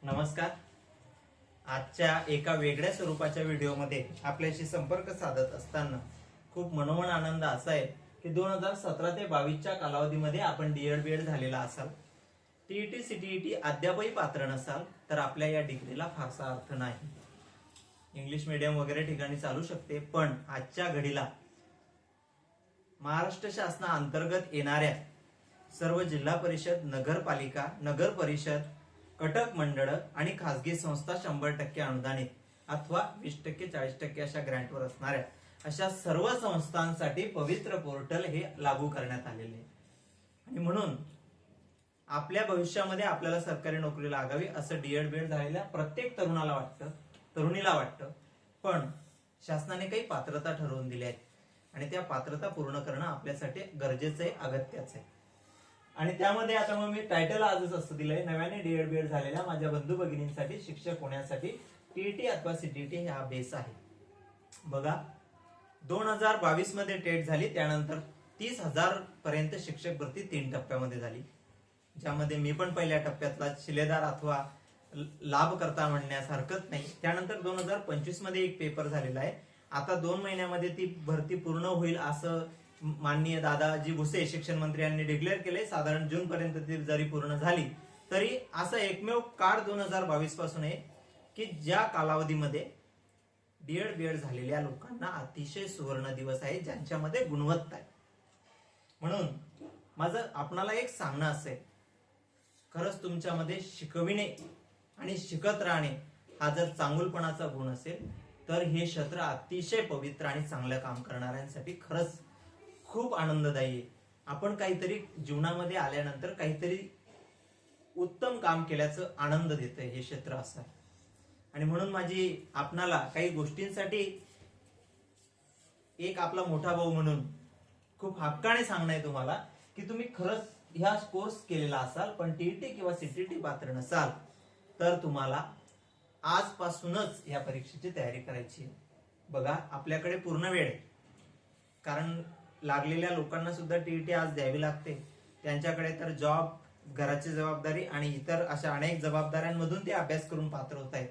नमस्कार. आजच्या एका वेगळ्या स्वरूपाच्या व्हिडिओमध्ये आपल्याशी संपर्क साधत असताना खूप मनोमन आनंद असा आहे की 2017 ते 22च्या कालावधीमध्ये आपण डीएड बीएड झालेला असाल, टीईटी सीटीईटी अद्यापही पात्र नसाल तर आपल्या या डिग्रीला फारसा अर्थ नाही. इंग्लिश मीडियम वगैरे ठिकाणी चालू शकते, पण आजच्या घडीला महाराष्ट्र शासनाअंतर्गत येणाऱ्या सर्व जिल्हा परिषद, नगरपालिका, नगर परिषद, कटक मंडळ आणि खासगी संस्था 100% अनुदानित अथवा 20%, 40% अशा ग्रँटवर असणाऱ्या अशा सर्व संस्थांसाठी पवित्र पोर्टल हे लागू करण्यात आलेले आहे. आणि म्हणून आपल्या भविष्यामध्ये आपल्याला सरकारी नोकरी लागावी असं डीएड बीएड झालेल्या प्रत्येक तरुणाला वाटतं, तरुणीला वाटतं, पण शासनाने काही पात्रता ठरवून दिल्या आहेत आणि त्या पात्रता पूर्ण करणं आपल्यासाठी गरजेचं आहे, अगत्याचं आहे. आणि त्यामध्ये आता मग मी टायटल आजच असं दिलंय, नव्याने डीएड बीएड झालेल्या माझ्या बंधू भगिनींसाठी शिक्षक होण्यासाठी टीईटी अथवा सीटीईटी हा बेस आहे. बघा, 2022 मध्ये टेट झाली, त्यानंतर 30,000 पर्यंत शिक्षक भरती 3 टप्प्यामध्ये झाली, ज्यामध्ये मी पण पहिल्या टप्प्यातला शिलेदार अथवा लाभ करता म्हणण्यास हरकत नाही. त्यानंतर 2025 मध्ये एक पेपर झालेला आहे. आता 2 महिन्यामध्ये ती भरती पूर्ण होईल असं माननीय दादाजी भुसे शिक्षण मंत्री यांनी डिक्लेअर केले. साधारण जून पर्यंत ती जरी पूर्ण झाली तरी असं एकमेव काळ 2022 पासून आहे की ज्या कालावधीमध्ये डीएड बीएड झालेल्या लोकांना अतिशय सुवर्ण दिवस आहे, ज्यांच्यामध्ये गुणवत्ता आहे. म्हणून माझं आपणाला एक सांगणं असेल, खरंच तुमच्यामध्ये शिकविणे आणि शिकत राहणे हा जर चांगुलपणाचा गुण असेल तर हे क्षेत्र अतिशय पवित्र आणि चांगलं काम करणाऱ्यांसाठी खरंच खूप आनंददायी आहे. आपण काहीतरी जीवनामध्ये आल्यानंतर काहीतरी उत्तम काम केल्याचं आनंद देतंय हे क्षेत्र असं आहे. आणि म्हणून माझी आपणाला काही गोष्टींसाठी एक आपला मोठा भाऊ म्हणून खूप हक्काने सांगणं आहे तुम्हाला की तुम्ही खरंच ह्या कोर्स केलेला असाल पण टीईटी किंवा सीटीईटी पात्र नसाल तर तुम्हाला आजपासूनच या परीक्षेची तयारी करायची आहे. बघा, आपल्याकडे पूर्ण वेळ आहे, कारण लागलेल्या लोकांना सुद्धा टीईटी आज द्यावी लागते. त्यांच्याकडे तर जॉब, घराची जबाबदारी आणि इतर अशा अनेक जबाबदाऱ्यांमधून ते अभ्यास करून पात्र होत आहेत.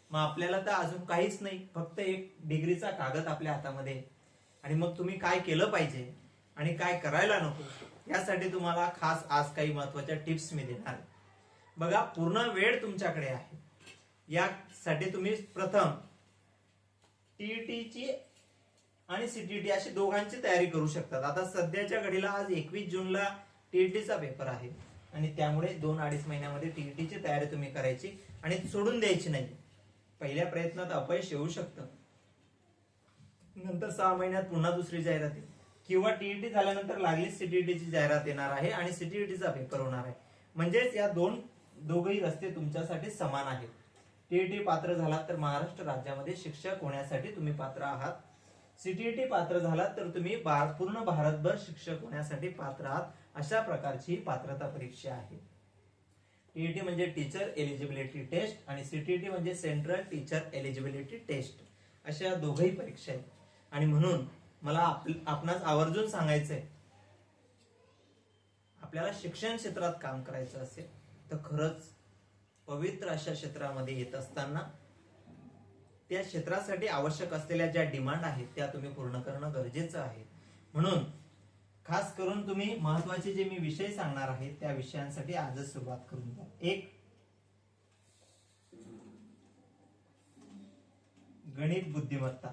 मग आपल्याला तर अजून काहीच नाही, फक्त एक डिग्रीचा कागद आपल्या हातामध्ये. आणि मग तुम्ही काय केलं पाहिजे आणि काय करायला नको यासाठी तुम्हाला खास आज काही महत्वाच्या टिप्स मी देणार. बघा, पूर्ण वेळ तुमच्याकडे आहे. यासाठी तुम्ही प्रथम टीईटीची आणि सीटीईटी अशी दोघांची तयारी करू शकतात. आता सध्याच्या घडीला आज 21 जूनला टीईटीचा पेपर आहे आणि त्यामुळे 2-2.5 महिन्यामध्ये टीईटीची तयारी तुम्ही करायची आणि सोडून द्यायची नाही. पहिल्या प्रयत्नात अपयश येऊ शकतं, नंतर 6 महिन्यात पुन्हा दुसरी जाहिरात येईल किंवा टीईटी झाल्यानंतर लागलीच सीटीईटीची जाहिरात येणार आहे आणि सीटीईटीचा पेपर होणार आहे. म्हणजेच या दोघही रस्ते तुमच्यासाठी समान आहेत. टीईटी पात्र झालात तर महाराष्ट्र राज्यामध्ये शिक्षक होण्यासाठी तुम्ही पात्र आहात. सीटीईटी पात्र झालात तर तुम्ही पूर्ण भारतभर शिक्षक होण्यासाठी पात्र आहात. अशा प्रकारची पात्रता परीक्षा आहे. टीईटी म्हणजे टीचर एलिजिबिलिटी टेस्ट आणि सीटीईटी म्हणजे सेंट्रल टीचर एलिजिबिलिटी टेस्ट. अशा दोघही परीक्षा आहेत. आणि म्हणून मला आपणास आवर्जून सांगायचंय, आपल्याला शिक्षण क्षेत्रात काम करायचं असेल तर खरंच पवित्र अशा क्षेत्रामध्ये येत असताना त्या क्षेत्रासाठी आवश्यक असलेल्या ज्या डिमांड आहेत त्या तुम्ही पूर्ण करणं गरजेचं आहे. म्हणून खास करून तुम्ही महत्वाचे जे मी विषय सांगणार आहे त्या विषयांसाठी आजच सुरुवात करून द्या. एक, गणित बुद्धिमत्ता.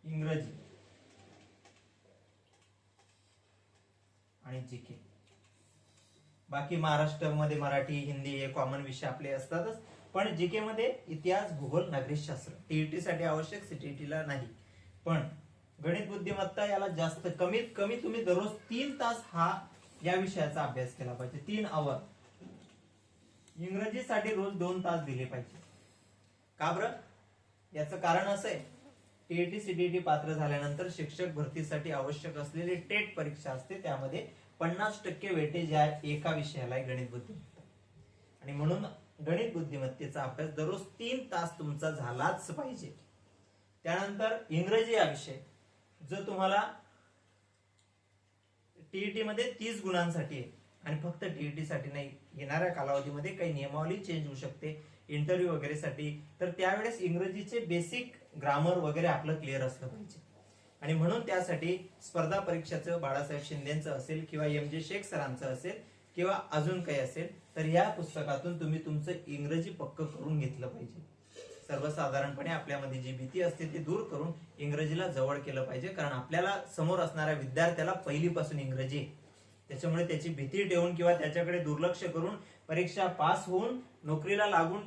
इंग्रजी आणि जीके. बाकी महाराष्ट्रामध्ये मराठी, हिंदी हे कॉमन विषय आपले असतातच, पण जीके मध्ये इतिहास, भूगोल, नागरिकशास्त्र टीईटी साठी आवश्यक, सीटीईटीला नाही. पण गणित बुद्धिमत्ता याला जास्त, कमीत कमी तुम्ही दररोज 3 तास हा या विषयाचा अभ्यास केला पाहिजे, 3 आवर. इंग्रजीसाठी रोज 2 तास दिले पाहिजे. का बरं? याचं कारण असं आहे, टीईटी सीटीईटी पात्र झाल्यानंतर शिक्षक भरतीसाठी आवश्यक असलेली टेट परीक्षा असते, त्यामध्ये 50% वेटेज या एका विषयाला आहे, गणित बुद्धिमत्ता. आणि म्हणून गणित बुद्धिमत्तेचा अभ्यास दररोज 3 तास तुमचा झालाच पाहिजे. त्यानंतर इंग्रजी हा विषय जो तुम्हाला टीईटी मध्ये 30 गुणांसाठी आहे आणि फक्त टीईटी साठी नाही, येणाऱ्या कालावधीमध्ये काही नियमावली चेंज होऊ शकते इंटरव्ह्यू वगैरे साठी, तर त्यावेळेस इंग्रजीचे बेसिक ग्रामर वगैरे आपलं क्लिअर असलं पाहिजे. आणि म्हणून त्यासाठी स्पर्धा परीक्षाचं बाळासाहेब शिंदेचं असेल किंवा MJ शेख सरांचं असेल किंवा अजून काही असेल, तर या पुस्तकातून तुम्ही तुमचं इंग्रजी पक्क करून घेतलं पाहिजे. सर्वसाधारणपणे आपल्यामध्ये जी भीती असते ती दूर करून इंग्रजीला जवळ केलं पाहिजे, कारण आपल्याला समोर असणाऱ्या विद्यार्थ्याला पहिलीपासून इंग्रजी आहे. त्याच्यामुळे त्याची भीती ठेवून किंवा त्याच्याकडे दुर्लक्ष करून परीक्षा पास होऊन नोकरीला लागून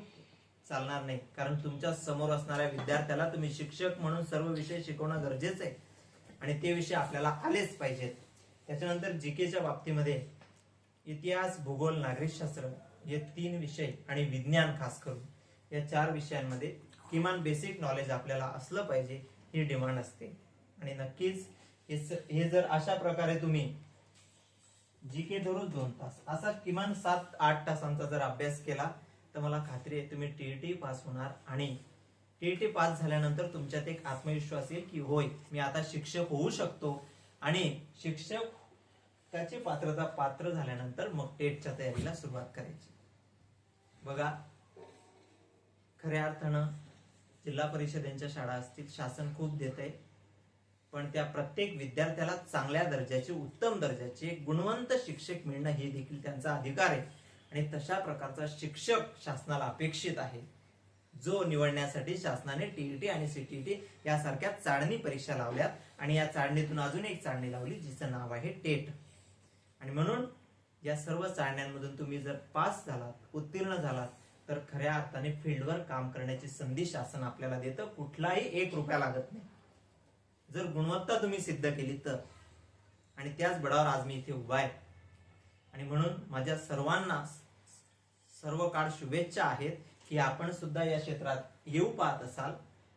चालणार नाही, कारण तुमच्या समोर असणाऱ्या विद्यार्थ्याला तुम्ही शिक्षक म्हणून सर्व विषय शिकवणं गरजेचं आहे आणि ते विषय आपल्याला आलेच पाहिजेत. त्याच्यानंतर जीकेच्या बाबतीमध्ये इतिहास, भूगोल, नागरिकशास्त्र हे 3 विषय आणि विज्ञान खास करून या 4 विषयांमध्ये किमान बेसिक नॉलेज आपल्याला असलं पाहिजे, ही डिमांड असते. आणि नक्कीच हे जर अशा प्रकारे तुम्ही जीके दररोज 2 तास असा किमान 7-8 तासांचा जर अभ्यास केला तर मला खात्री आहे तुम्ही टीईटी पास होणार. आणि टीईटी पास झाल्यानंतर तुमच्यात एक आत्मविश्वास येईल की होय, मी आता शिक्षक होऊ शकतो. आणि शिक्षकाची पात्रता पात्र झाल्यानंतर मग टेटच्या तयारीला सुरुवात करायची. बघा, खऱ्या अर्थानं जिल्हा परिषदेच्या शाळा असतील, शासन खूप देत आहे, पण त्या प्रत्येक विद्यार्थ्याला चांगल्या दर्जाचे, उत्तम दर्जाचे गुणवंत शिक्षक मिळणं हे देखील त्यांचा अधिकार आहे. आणि तशा प्रकारचा शिक्षक शासनाला अपेक्षित आहे, जो निवडण्यासाठी शासनाने टीईटी आणि सीटीईटी यासारख्या चाळणी परीक्षा लावल्यात. आणि या चाळणीतून अजून एक चाळणी लावली जिचं नाव आहे टेट. आणि म्हणून या सर्व चाळण्यांमधून तुम्ही जर पास झालात, उत्तीर्ण झालात, तर खऱ्या अर्थाने फील्डवर काम करण्याची संधी शासन आपल्याला देतं. कुठलाही 1 रुपया लागत नाही जर गुणवत्ता तुम्ही सिद्ध केली तर. आणि त्याच बळावर आज मी इथे उभा आहे. आणि म्हणून माझ्या सर्वांना सर्व काळ शुभेच्छा आहेत की आपण सुद्धा या क्षेत्रात येऊ पाहत असाल,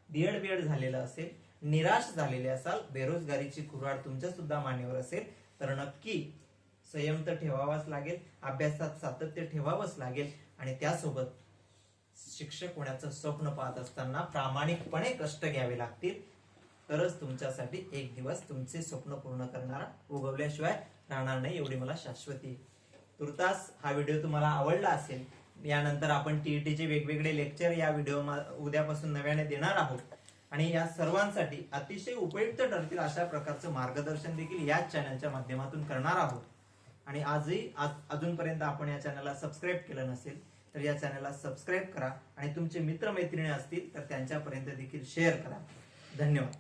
बीएड झालेलं असेल, निराश झालेले असाल, बेरोजगारीची कुऱ्हाड तुमच्या सुद्धा मानेवर असेल, तर नक्की संयम तर ठेवावाच लागेल, अभ्यासात सातत्य ठेवावंच लागेल. आणि त्यासोबत शिक्षक होण्याचं स्वप्न पाहत असताना प्रामाणिकपणे कष्ट घ्यावे लागतील, तरच तुमच्यासाठी एक दिवस तुमचे स्वप्न पूर्ण करणारा उगवल्याशिवाय राहणार नाही, एवढी मला शाश्वती. तुर्तास हा व्हिडिओ तुम्हाला आवडला असेल. यानंतर आपण टीईटीचे वेगवेगळे लेक्चर या व्हिडिओ उद्यापासून नव्याने देणार आहोत. आणि या सर्वांसाठी अतिशय उपयुक्त ठरतील अशा प्रकारचं मार्गदर्शन देखील याच चॅनलच्या माध्यमातून करणार आहोत. आणि अजूनपर्यंत आपण या चॅनलला सबस्क्राईब केलं नसेल तर या चॅनलला सबस्क्राईब करा आणि तुमचे मित्रमैत्रिणी असतील तर त्यांच्यापर्यंत देखील शेअर करा. धन्यवाद.